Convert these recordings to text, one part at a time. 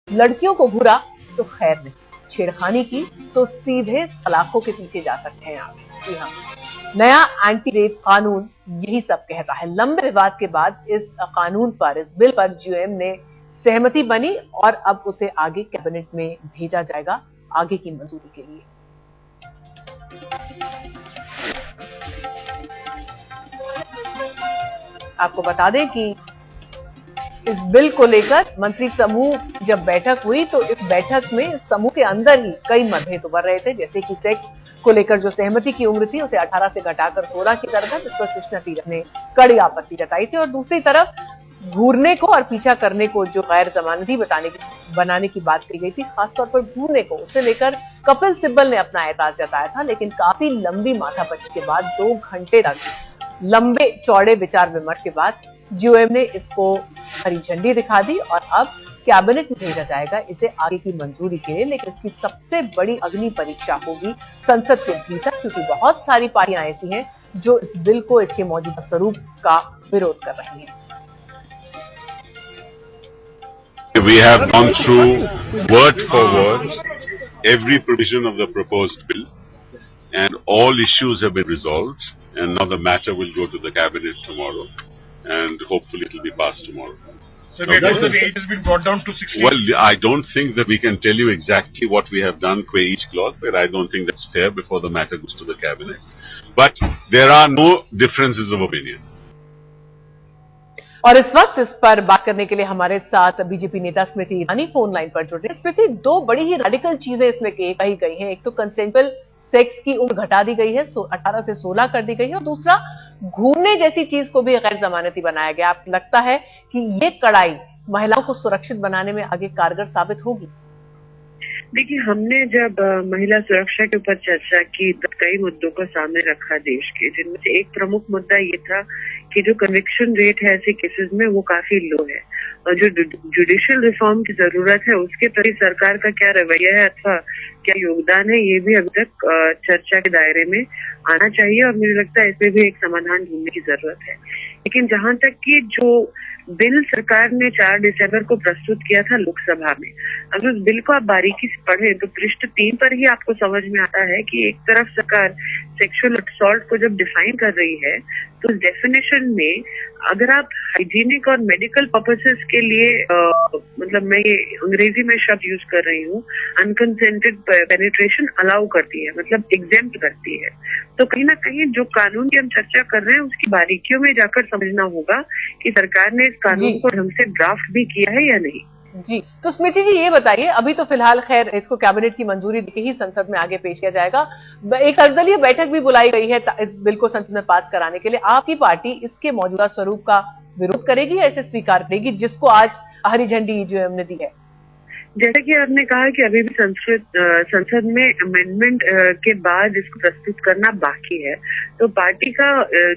लड़कियों को घूरा तो खैर नहीं, छेड़खानी की तो सीधे सलाखों के पीछे जा सकते हैं आप। जी हाँ, नया एंटी रेप कानून यही सब कहता है। लंबे विवाद के बाद इस कानून पर, इस बिल पर जीओएम ने सहमति बनी और अब उसे आगे कैबिनेट में भेजा जाएगा आगे की मंजूरी के लिए। आपको बता दें कि इस बिल को लेकर मंत्री समूह जब बैठक हुई तो इस बैठक में समूह के अंदर ही कई मतभेद उभर रहे थे, जैसे कि सेक्स को लेकर जो सहमति की उम्र थी उसे 18 से घटाकर 16 की कर दिया, जिस पर कृष्णा तीरथ ने कड़ी आपत्ति जताई थी। और दूसरी तरफ घूरने को और पीछा करने को जो गैर जमानती बनाने की बात कही गई थी, खासतौर पर घूरने को, उसे लेकर कपिल सिब्बल ने अपना एतराज जताया था। लेकिन काफी लंबी माथापच्ची के बाद 2 घंटे तक लंबे चौड़े विचार विमर्श के बाद जीओएम ने इसको हरी झंडी दिखा दी और अब कैबिनेट में भेजा जाएगा इसे आगे की मंजूरी के लिए। लेकिन इसकी सबसे बड़ी अग्नि परीक्षा होगी संसद के भीतर, क्योंकि बहुत सारी पार्टियां ऐसी हैं जो इस बिल को, इसके मौजूदा स्वरूप का विरोध कर रही हैं। We have gone through word for word every provision of the proposed bill and all issues have been resolved, and now the matter will go to the cabinet tomorrow and hopefully it will be passed tomorrow. So the age has been brought down to 16. Well, I don't think that we can tell you exactly what we have done per each clause, but I don't think that's fair before the matter goes to the cabinet. But there are no differences of opinion. और इस वक्त इस पर बात करने के लिए हमारे साथ बीजेपी नेता स्मृति ईरानी फोन लाइन पर जुड़ रही है। स्मृति, 2 बड़ी ही रेडिकल चीजें इसमें कही गई हैं। एक तो कंसेंसुअल सेक्स की उम्र घटा दी गई है, 18 से 16 कर दी गई है, और दूसरा घूमने जैसी चीज को भी गैर जमानती बनाया गया। आपको लगता है कि ये कड़ाई महिलाओं को सुरक्षित बनाने में आगे कारगर साबित होगी? देखिए, हमने जब महिला सुरक्षा के ऊपर चर्चा की तो कई मुद्दों को सामने रखा देश के, जिनमें से एक प्रमुख मुद्दा ये था कि जो कन्विक्शन रेट है ऐसे केसेस में वो काफी लो है, और जो जुडिशियल रिफॉर्म की जरूरत है उसके प्रति सरकार का क्या रवैया है अथवा क्या योगदान है, ये भी अभी तक चर्चा के दायरे में आना चाहिए, और मुझे लगता है इसमें भी एक समाधान ढूंढने की जरूरत है। लेकिन जहां तक कि जो बिल सरकार ने 4 दिसंबर को प्रस्तुत किया था लोकसभा में, अगर उस बिल को आप बारीकी से पढ़े तो पृष्ठ 3 पर ही आपको समझ में आता है कि एक तरफ सरकार सेक्सुअल असॉल्ट को जब डिफाइन कर रही है तो उस डेफिनेशन में अगर आप हाइजीनिक और मेडिकल पर्पसेस के लिए मतलब मैं ये अंग्रेजी में शब्द यूज कर रही हूँ, अनकंसेंटेड पेनिट्रेशन अलाउ करती है, मतलब एग्जेम्प्ट करती है। तो कहीं ना कहीं जो कानून की हम चर्चा कर रहे हैं उसकी बारीकियों में जाकर समझना होगा कि सरकार ने इस कानून को ढंग से ड्राफ्ट भी किया है या नहीं। जी, तो स्मृति जी ये बताइए, अभी तो फिलहाल खैर इसको कैबिनेट की मंजूरी देके ही संसद में आगे पेश किया जाएगा। एक सर्वदलीय बैठक भी बुलाई गई है इस बिल को संसद में पास कराने के लिए। आपकी पार्टी इसके मौजूदा स्वरूप का विरोध करेगी या इसे स्वीकार करेगी जिसको आज हरी झंडी जीओएम ने दी है? जैसा कि आपने कहा कि अभी भी संसद में अमेंडमेंट के बाद इसको प्रस्तुत करना बाकी है, तो पार्टी का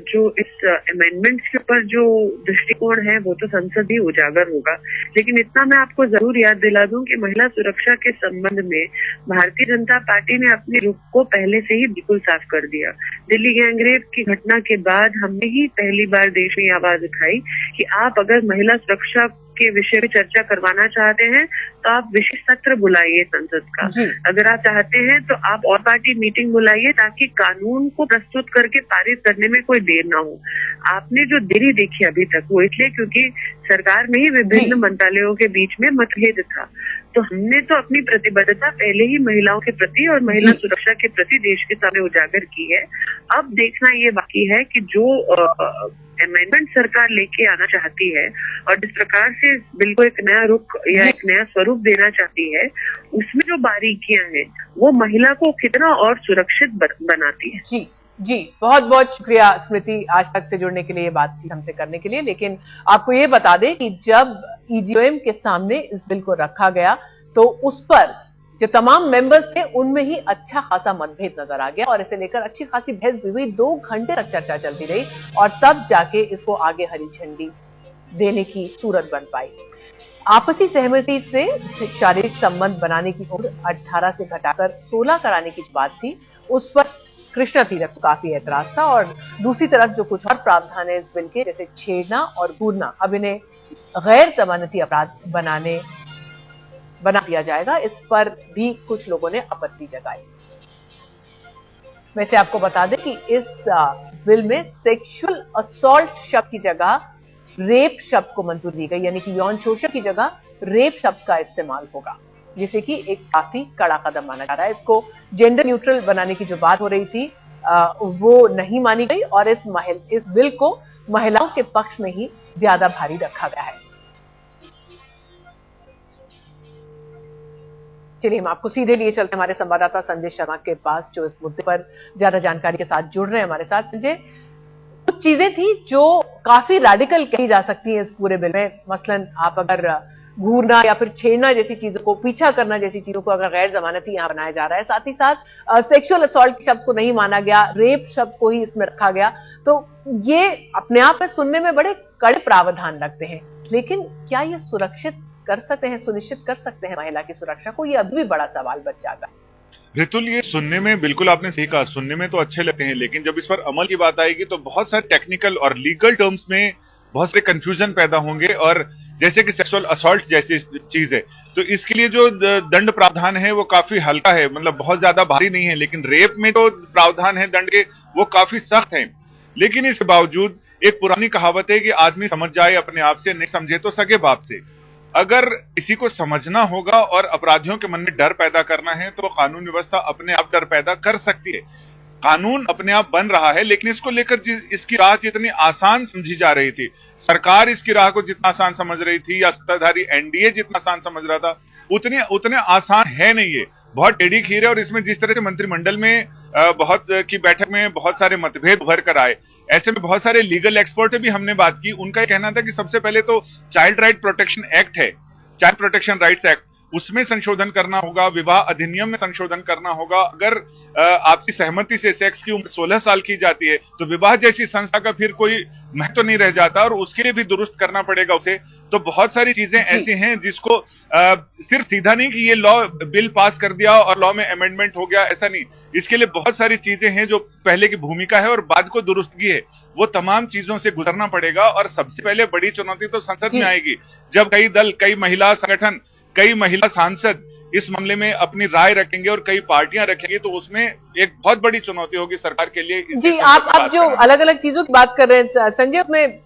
जो इस अमेंडमेंट के ऊपर जो दृष्टिकोण है वो तो संसद ही उजागर होगा। लेकिन इतना मैं आपको जरूर याद दिला दूं कि महिला सुरक्षा के संबंध में भारतीय जनता पार्टी ने अपने रुख को पहले से ही बिल्कुल साफ कर दिया। दिल्ली गैंगरेप की घटना के बाद हमने ही पहली बार देश में आवाज उठाई कि आप अगर महिला सुरक्षा के विषय में चर्चा करवाना चाहते हैं तो आप विशेष सत्र बुलाइए संसद का। अगर आप चाहते हैं तो आप और पार्टी मीटिंग बुलाइए ताकि कानून को प्रस्तुत करके पारित करने में कोई देर ना हो। आपने जो देरी देखी अभी तक वो इसलिए क्योंकि सरकार में ही विभिन्न मंत्रालयों के बीच में मतभेद था। तो हमने तो अपनी प्रतिबद्धता पहले ही महिलाओं के प्रति और महिला सुरक्षा के प्रति देश के सामने उजागर की है। अब देखना ये बाकी है कि जो अमेंडमेंट सरकार लेके आना चाहती है और जिस प्रकार से इस बिल को एक नया रुख या एक नया स्वरूप देना चाहती है, उसमें जो बारीकियां हैं वो महिला को कितना और सुरक्षित बनाती है। जी, बहुत बहुत शुक्रिया स्मृति आज तक से जुड़ने के लिए, ये बातचीत हमसे करने के लिए। लेकिन आपको ये बता दें कि जब ईजीओएम के सामने इस बिल को रखा गया तो उस पर जो तमाम मेंबर्स थे उनमें ही अच्छा खासा मतभेद नजर आ गया और इसे लेकर अच्छी खासी बहस भी हुई। 2 घंटे तक चर्चा चलती रही और तब जाके इसको आगे हरी झंडी देने की सूरत बन पाई। आपसी सहमति से शारीरिक संबंध बनाने की उम्र 18 से घटाकर 16 कराने की बात थी, उस पर कृष्णा तीरथ को काफी ऐतराज था। और दूसरी तरफ जो कुछ और प्रावधान है इस बिल के, जैसे छेड़ना और घूरना, अब इन्हें गैर जमानती अपराध बनाने बना दिया जाएगा, इस पर भी कुछ लोगों ने आपत्ति जताई। वैसे आपको बता दें कि इस बिल में सेक्सुअल असॉल्ट शब्द की जगह रेप शब्द को मंजूरी दी गई, यानी कि यौन शोषण की जगह रेप शब्द का इस्तेमाल होगा, जिसे कि एक काफी कड़ा कदम माना जा रहा है। इसको जेंडर न्यूट्रल बनाने की जो बात हो रही थी वो नहीं मानी गई और इस बिल को महिलाओं के पक्ष में ही ज्यादा भारी रखा गया है। चलिए हम आपको सीधे लिए चलते हमारे संवाददाता संजय शर्मा के पास, जो इस मुद्दे पर ज्यादा जानकारी के साथ जुड़ रहे हैं हमारे साथ। संजय, कुछ चीजें थी जो काफी रैडिकल कही जा सकती हैं इस पूरे बिल में, मसलन आप अगर घूरना या फिर छेड़ना जैसी चीजों को, पीछा करना जैसी चीजों को अगर गैर जमानती यहां बनाया जा रहा है, साथ ही साथ सेक्सुअल असॉल्ट शब्द को नहीं माना गया, रेप शब्द को ही इसमें रखा गया, तो ये अपने आप में सुनने में बड़े कड़े प्रावधान लगते हैं, लेकिन क्या ये सुरक्षित कर सकते हैं, सुनिश्चित कर सकते हैं महिला की सुरक्षा को? ये अभी भी बड़ा सवाल बच जाता है। रितुल, ये सुनने में बिल्कुल आपने सही कहा, सुनने में तो अच्छे लगते हैं, लेकिन जब इस पर अमल की बात आएगी तो बहुत सारे टेक्निकल और लीगल टर्म्स में बहुत सारे कंफ्यूजन पैदा होंगे। और जैसे कि सेक्सुअल असॉल्ट जैसी चीज है तो इसके लिए जो दंड प्रावधान है वो काफी हल्का है, मतलब बहुत ज्यादा भारी नहीं है, लेकिन रेप में तो प्रावधान है दंड के वो काफी सख्त है। लेकिन इसके बावजूद एक पुरानी कहावत है कि आदमी समझ जाए अपने आप से, नहीं समझे तो सगे बाप से। अगर किसी को समझना होगा और अपराधियों के मन में डर पैदा करना है तो कानून व्यवस्था अपने आप डर पैदा कर सकती है। कानून अपने आप बन रहा है, लेकिन इसको लेकर इसकी राह जितनी आसान समझी जा रही थी, सरकार इसकी राह को जितना आसान समझ रही थी या सत्ताधारी एनडीए जितना आसान समझ रहा था, उतने आसान है नहीं। ये बहुत टेढ़ी खीर है और इसमें जिस तरह से मंत्रिमंडल में बहुत की बैठक में बहुत सारे मतभेद उभर कर आए, ऐसे में बहुत सारे लीगल एक्सपर्ट भी हमने बात की, उनका कहना था कि सबसे पहले तो चाइल्ड राइट प्रोटेक्शन एक्ट है, चाइल्ड प्रोटेक्शन राइट्स एक्ट, उसमें संशोधन करना होगा, विवाह अधिनियम में संशोधन करना होगा। अगर आपसी सहमति से सेक्स की उम्र 16 साल की जाती है तो विवाह जैसी संस्था का फिर कोई महत्व नहीं रह जाता और उसके लिए भी दुरुस्त करना पड़ेगा उसे। तो बहुत सारी चीजें ऐसी हैं जिसको सिर्फ सीधा नहीं कि ये लॉ बिल पास कर दिया और लॉ में अमेंडमेंट हो गया, ऐसा नहीं। इसके लिए बहुत सारी चीजें हैं जो पहले की भूमिका है और बाद को दुरुस्तगी है, वो तमाम चीजों से गुजरना पड़ेगा। और सबसे पहले बड़ी चुनौती तो संसद में आएगी, जब कई दल, कई महिला संगठन, कई महिला सांसद इस मामले में अपनी राय रखेंगे और कई पार्टियां रखेंगी, तो उसमें एक बहुत बड़ी चुनौती होगी सरकार के लिए। जी, आप जो अलग अलग चीजों की बात कर रहे हैं संजय, उसमें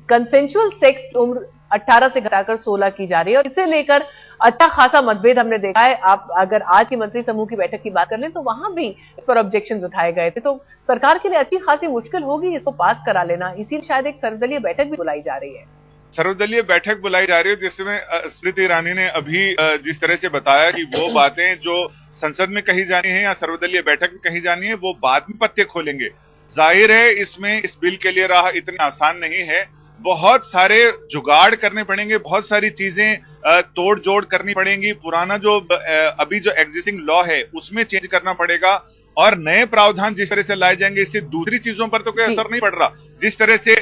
कंसेंशुअल सेक्स की उम्र 18 से घटाकर 16 की जा रही है और इसे लेकर अच्छा खासा मतभेद हमने देखा है। आप अगर आज की मंत्री समूह की बैठक की बात कर लें तो वहां भी इस पर ऑब्जेक्शंस उठाए गए थे, तो सरकार के लिए अच्छी खासी मुश्किल होगी इसको पास करा लेना, इसीलिए शायद एक सर्वदलीय बैठक भी बुलाई जा रही है। सर्वदलीय बैठक बुलाई जा रही है, जिसमें स्मृति ईरानी ने अभी जिस तरह से बताया कि वो बातें जो संसद में कही जानी है या सर्वदलीय बैठक में कही जानी है वो बाद में पत्ते खोलेंगे। जाहिर है इसमें इस बिल के लिए राह इतनी आसान नहीं है, बहुत सारे जुगाड़ करने पड़ेंगे, बहुत सारी चीजें तोड़ जोड़ करनी पड़ेंगी। पुराना जो अभी जो एग्जिस्टिंग लॉ है उसमें चेंज करना पड़ेगा और नए प्रावधान जिस तरह से लाए जाएंगे इससे दूसरी चीजों पर तो कोई असर नहीं पड़ रहा। जिस तरह से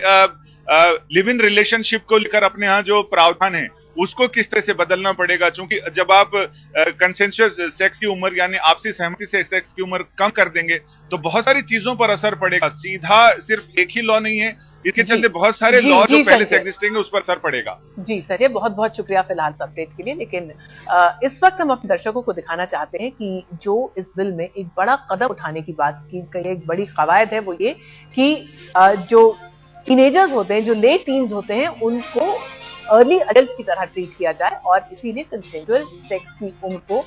लिव इन रिलेशनशिप को लेकर अपने यहाँ जो प्रावधान है उसको किस तरह से बदलना पड़ेगा, क्योंकि जब आप कंसेंसस सेक्स की उम्र यानी आपसी सहमति से सेक्स की उम्र कम कर देंगे तो बहुत सारी चीजों पर असर पड़ेगा। सीधा सिर्फ एक ही लॉ नहीं है, इसके चलते बहुत सारे लॉ जो पहले से एग्जिस्टिंग है उस पर असर पड़ेगा। जी संजय, बहुत बहुत शुक्रिया फिलहाल इस अपडेट के लिए। लेकिन इस वक्त हम अपने दर्शकों को दिखाना चाहते हैं कि जो इस बिल में एक बड़ा कदम उठाने की बात की गई, एक बड़ी कवायद है, वो ये कि जो टीनेजर्स होते हैं, जो लेट टीन्स होते हैं, उनको अर्ली अडल्ट की तरह ट्रीट किया जाए और इसीलिए कंसेंजुअल सेक्स की उम्र को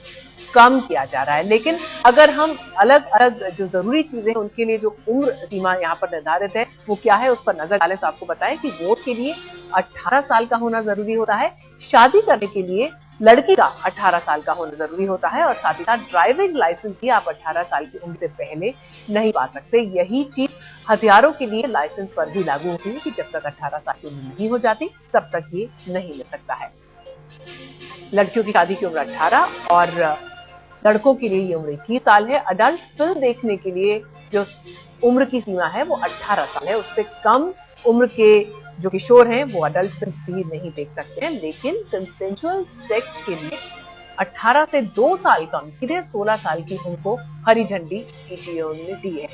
कम किया जा रहा है। लेकिन अगर हम अलग अलग जो जरूरी चीजें हैं उनके लिए जो उम्र सीमा यहाँ पर निर्धारित है वो क्या है उस पर नजर डालें तो आपको बताएं कि वोट के लिए 18 साल का होना जरूरी होता है, शादी करने के लिए लड़की का 18 साल का होना जरूरी होता है और साथ ही साथ ड्राइविंग लाइसेंस भी आप 18 साल की उम्र से पहले नहीं पा सकते। यही चीज हथियारों के लिए लाइसेंस पर भी लागू होती है कि जब तक 18 साल की उम्र नहीं हो जाती तब तक ये नहीं मिल सकता है। लड़कियों की शादी की उम्र 18 और लड़कों के लिए ये उम्र 21 साल है। अडल्ट फिल्म देखने के लिए जो उम्र की सीमा है वो 18 साल है, उससे कम उम्र के जो किशोर हैं वो अडल्ट फिल्म भी नहीं देख सकते हैं। लेकिन कंसेंजुअल सेक्स के लिए 18 से 2 साल कम, सीधे 16 साल की उम्र को हरी झंडी पीटीओ ने दी है।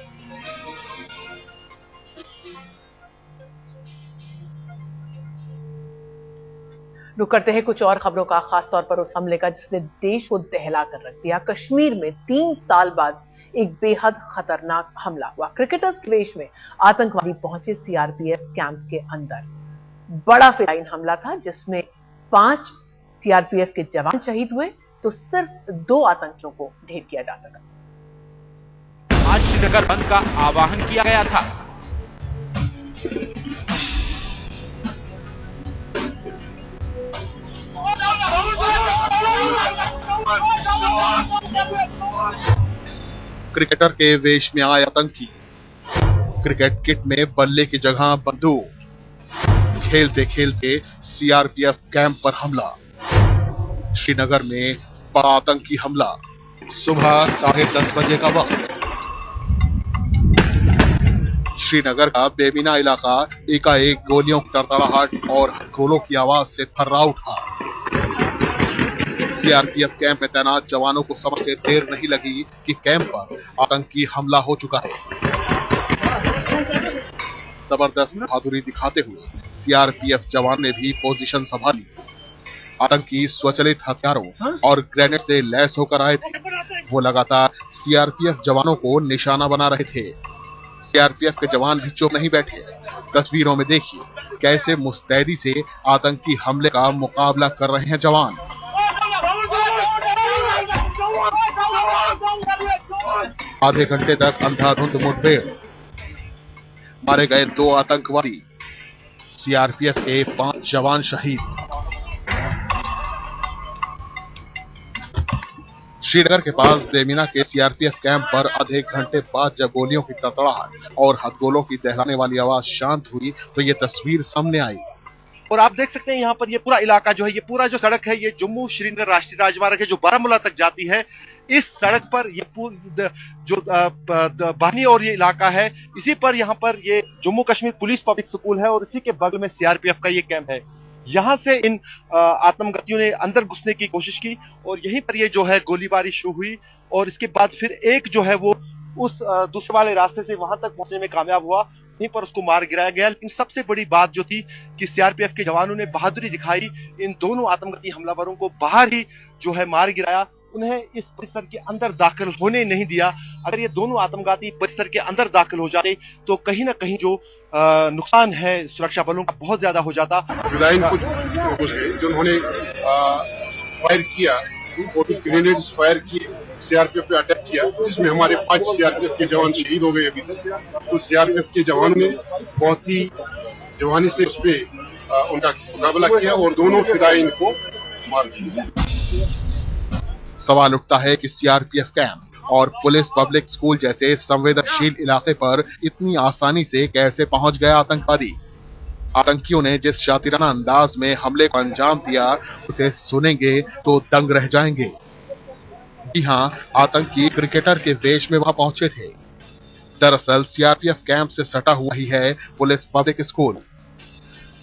रुक करते हैं कुछ और खबरों का, खासतौर पर उस हमले का जिसने देश को दहला कर रख दिया। कश्मीर में 3 साल बाद एक बेहद खतरनाक हमला हुआ। क्रिकेटर्स के वेश में आतंकवादी पहुंचे सीआरपीएफ कैंप के अंदर। बड़ा फिदायीन हमला था जिसमें 5 सीआरपीएफ के जवान शहीद हुए तो सिर्फ 2 आतंकियों को ढेर किया जा सका। आज श्रीनगर बंद का आह्वान किया गया था। क्रिकेटर के वेश में आए आतंकी, क्रिकेट किट में बल्ले की जगह बंदूक, खेलते खेलते सीआरपीएफ कैंप पर हमला। श्रीनगर में बड़ा आतंकी हमला। सुबह 10:30 बजे का वक्त। श्रीनगर का बेमिना इलाका एकाएक गोलियों की तड़तड़ाहट और गोलों की आवाज से थर्रा उठा। सीआरपीएफ कैंप में तैनात जवानों को समझते देर नहीं लगी कि कैंप पर आतंकी हमला हो चुका है। जबरदस्त बहादुरी दिखाते हुए सीआरपीएफ जवान ने भी पोजीशन संभाली। आतंकी स्वचलित हथियारों और ग्रेनेड से लैस होकर आए थे। वो लगातार सीआरपीएफ जवानों को निशाना बना रहे थे। सीआरपीएफ के जवान भी चुप नहीं बैठे। तस्वीरों में देखिए कैसे मुस्तैदी से आतंकी हमले का मुकाबला कर रहे हैं जवान। आधे घंटे तक अंधाधुंध मुठभेड़, मारे गए 2 आतंकवादी, सीआरपीएफ के 5 जवान शहीद। श्रीनगर के पास बेमिना के सीआरपीएफ कैंप पर आधे घंटे बाद जब गोलियों की तड़तड़ाहट और हथगोलों की दहराने वाली आवाज शांत हुई तो ये तस्वीर सामने आई। और आप देख सकते हैं यहाँ पर ये पूरा इलाका जो है, ये पूरा जो सड़क है, ये जम्मू श्रीनगर राष्ट्रीय राजमार्ग है जो बारामूला तक जाती है। इस सड़क पर ये जो बानी और ये इलाका है, इसी पर यहाँ पर ये Jammu Kashmir police public school है और इसी के बगल में सीआरपीएफ का ये कैंप है। यहाँ से इन आत्मघातियों ने अंदर घुसने की कोशिश की और यहीं पर ये जो है गोलीबारी शुरू हुई और इसके बाद फिर एक जो है वो उस दूसरे वाले रास्ते से वहां तक पहुंचने में कामयाब हुआ, वहीं पर उसको मार गिराया गया। लेकिन सबसे बड़ी बात जो थी कि सीआरपीएफ के जवानों ने बहादुरी दिखाई, इन दोनों आत्मघाती हमलावरों को बाहर ही जो है मार गिराया, उन्हें इस परिसर के अंदर दाखिल होने नहीं दिया। अगर ये दोनों आत्मघाती परिसर के अंदर दाखिल हो जाते तो कहीं ना कहीं जो नुकसान है सुरक्षा बलों का बहुत ज्यादा हो जाता। कुछ जिन्होंने फायर किया, ग्रेनेड्स फायर किए, सीआरपीएफ पे अटैक किया, जिसमें हमारे 5 सीआरपीएफ के जवान शहीद हो गए अभी तक। तो सीआरपीएफ के जवानों ने बहुत ही जवानी से उस पे उनका मुकाबला किया और दोनों फिदायीन को मार दिया। सवाल उठता है कि सीआरपीएफ कैंप और पुलिस पब्लिक स्कूल जैसे संवेदनशील इलाके पर इतनी आसानी से कैसे पहुंच गया आतंकवादी। आतंकियों ने जिस शातिराना अंदाज में हमले को अंजाम दिया उसे सुनेंगे तो दंग रह जाएंगे। जी हां, आतंकी क्रिकेटर के वेश में वहां पहुंचे थे। दरअसल सीआरपीएफ कैंप से सटा हुआ ही है पुलिस पब्लिक स्कूल।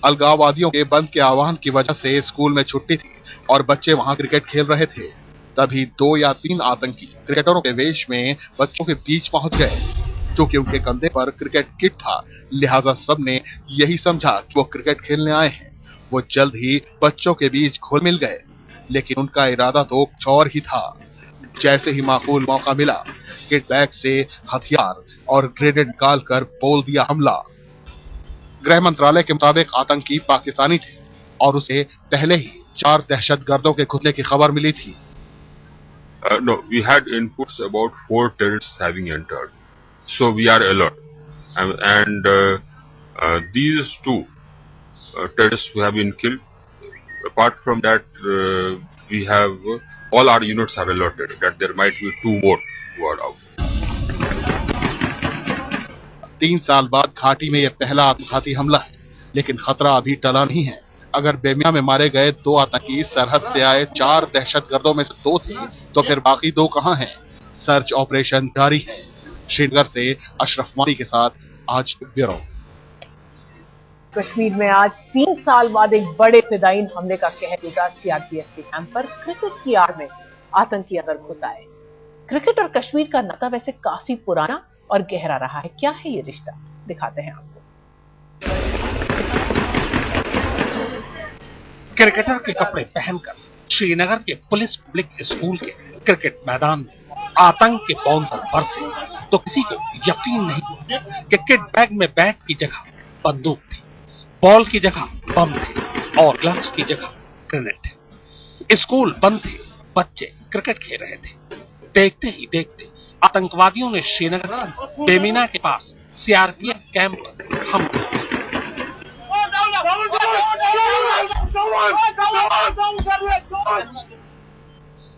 अलगाववादियों के बंद के आह्वान की वजह से स्कूल में छुट्टी थी और बच्चे वहां क्रिकेट खेल रहे थे। तभी 2 या 3 आतंकी क्रिकेटरों के वेश में बच्चों के बीच पहुंच गए। क्योंकि उनके कंधे पर क्रिकेट किट था, लिहाजा सबने यही समझा कि वो क्रिकेट खेलने आए हैं। वो जल्द ही बच्चों के बीच घुल मिल गए, लेकिन उनका इरादा तो कुछ और ही था। जैसे ही माकूल मौका मिला, किट बैग से हथियार और ग्रेनेड निकालकर बोल दिया हमला। गृह मंत्रालय के मुताबिक आतंकी पाकिस्तानी थे और उसे पहले ही 4 दहशतगर्दों के घुसने की खबर मिली थी। No, we had inputs about 4 terrorists having entered, so we are alert. And these 2 terrorists who have been killed. Apart from that, we have all our units are alerted that there might be 2 more who are out. 3 साल बाद घाटी में यह पहला आत्मघाती हमला है, लेकिन खतरा अभी टला नहीं है। अगर बेमिया में मारे गए 2 आतंकी सरहद से आए 4 दहशतगर्दों में से 2 थे, तो फिर बाकी 2 कहां हैं? सर्च ऑपरेशन जारी है। श्रीनगर से अशरफ मानी के साथ आज ब्यूरो। कश्मीर में आज 3 साल बाद एक बड़े फिदायीन हमले का कहर टूटा। सीआरपीएफ के कैंप पर क्रिकेट की आड़ में आतंकी अंदर घुस आए। क्रिकेट और कश्मीर का नाता वैसे काफी पुराना और गहरा रहा है। क्या है ये रिश्ता, दिखाते हैं आपको। क्रिकेटर के कपड़े पहनकर श्रीनगर के पुलिस पब्लिक स्कूल के क्रिकेट मैदान में आतंक के बाउंसर बरसे तो किसी को यकीन नहीं कि किट बैग में बैट की जगह बंदूक थी, बॉल की जगह बम थे और ग्लव्स की जगह ग्रेनेड। स्कूल बंद थे, बच्चे क्रिकेट खेल रहे थे। देखते ही देखते आतंकवादियों ने श्रीनगर बेमीना के पास सीआरपीएफ कैंप पर हमला किया।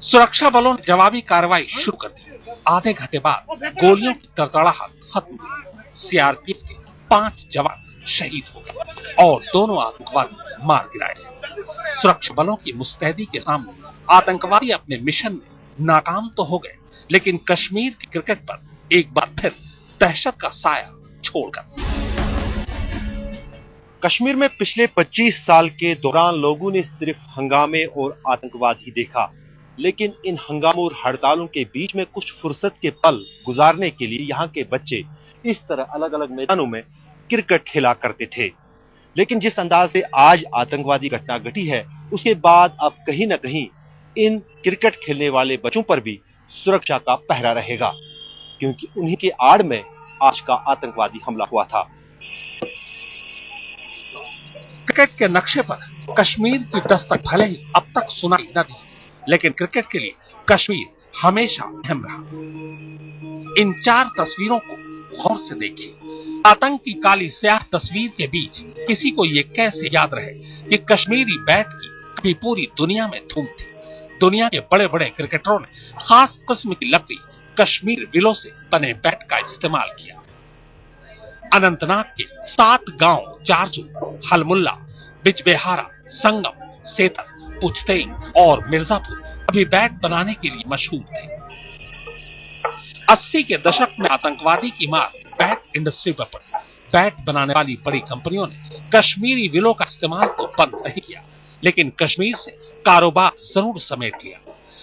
सुरक्षा बलों ने जवाबी कार्रवाई शुरू कर दी। आधे घंटे बाद गोलियों की तड़तड़ाहट खत्म हुई। सीआरपीएफ के 5 जवान शहीद हो गए और दोनों आतंकवादी मार गिराए गए। सुरक्षा बलों की मुस्तैदी के सामने आतंकवादी अपने मिशन में नाकाम तो हो गए, लेकिन कश्मीर के क्रिकेट पर एक बार फिर दहशत का साया छोड़कर। कश्मीर में पिछले 25 साल के दौरान लोगों ने सिर्फ हंगामे और आतंकवाद ही देखा, लेकिन इन हंगामों और हड़तालों के बीच में कुछ फुर्सत के पल गुजारने के लिए यहाँ के बच्चे इस तरह अलग अलग मैदानों में क्रिकेट खेला करते थे। लेकिन जिस अंदाज से आज आतंकवादी घटना घटी है, उसके बाद अब कहीं न कहीं इन क्रिकेट खेलने वाले बच्चों पर भी सुरक्षा का पहरा रहेगा, क्योंकि उन्हीं के आड़ में आज का आतंकवादी हमला हुआ था। क्रिकेट के नक्शे पर कश्मीर की दस्तक भले ही अब तक सुनाई न दी, लेकिन क्रिकेट के लिए कश्मीर हमेशा अहम रहा। इन 4 तस्वीरों को गौर से देखिए। आतंक की काली स्याह तस्वीर के बीच किसी को ये कैसे याद रहे कि कश्मीरी बैट की कभी पूरी दुनिया में धूम थी। दुनिया के बड़े बड़े क्रिकेटरों ने खास किस्म की लकड़ी कश्मीर विलो से बने बैट का इस्तेमाल किया। अनंतनाग के 7 गांव जारजू, हलमुल्ला, बिजबेहारा, संगम, सेतर, पुछतेई और मिर्जापुर अभी बैट बनाने के लिए मशहूर थे। 80 के दशक में आतंकवादी की मार बैट इंडस्ट्री पर पड़ी। बैट बनाने वाली बड़ी कंपनियों ने कश्मीरी विलो का इस्तेमाल तो बंद नहीं किया, लेकिन कश्मीर से कारोबार जरूर समेट लिया।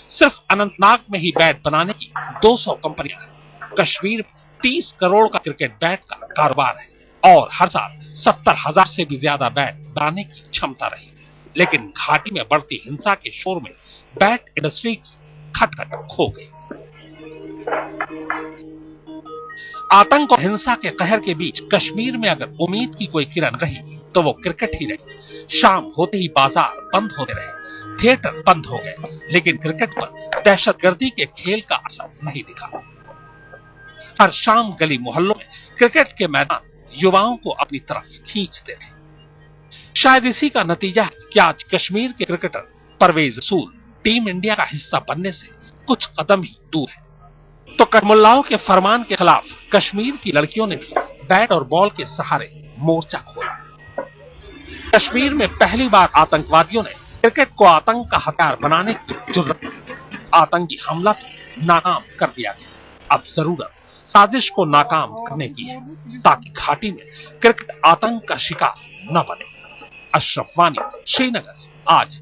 सिर्फ अनंतनाग में ही बैट बनाने की 200 कंपनियां हैं। कश्मीर में 30 करोड़ का क्रिकेट बैट का कारोबार है और हर साल 70,000 से भी ज्यादा बैट बनाने की क्षमता रही। लेकिन घाटी में बढ़ती हिंसा के शोर में बैट इंडस्ट्री की खटखट खो गई। आतंक और हिंसा के कहर के बीच कश्मीर में अगर उम्मीद की कोई किरण रही तो वो क्रिकेट ही रही। शाम होते ही बाजार बंद होते रहे, थिएटर बंद हो गए, लेकिन क्रिकेट पर दहशतगर्दी के खेल का असर नहीं दिखा। हर शाम गली मोहल्लों में क्रिकेट के मैदान युवाओं को अपनी तरफ खींचते रहे। शायद इसी का नतीजा है कि आज कश्मीर के क्रिकेटर परवेज रसूल टीम इंडिया का हिस्सा बनने से कुछ कदम ही दूर है। तो कठमुल्लाओं के फरमान के खिलाफ कश्मीर की लड़कियों ने भी बैट और बॉल के सहारे मोर्चा खोला। कश्मीर में पहली बार आतंकवादियों ने क्रिकेट को आतंक का हथियार बनाने की जुर्रत। आतंकी हमला तो नाकाम कर दिया गया। अब जरूरत साजिश को नाकाम करने की है, ताकि घाटी में क्रिकेट आतंक का शिकार न बने। अशरफ वानी, श्रीनगर, आज।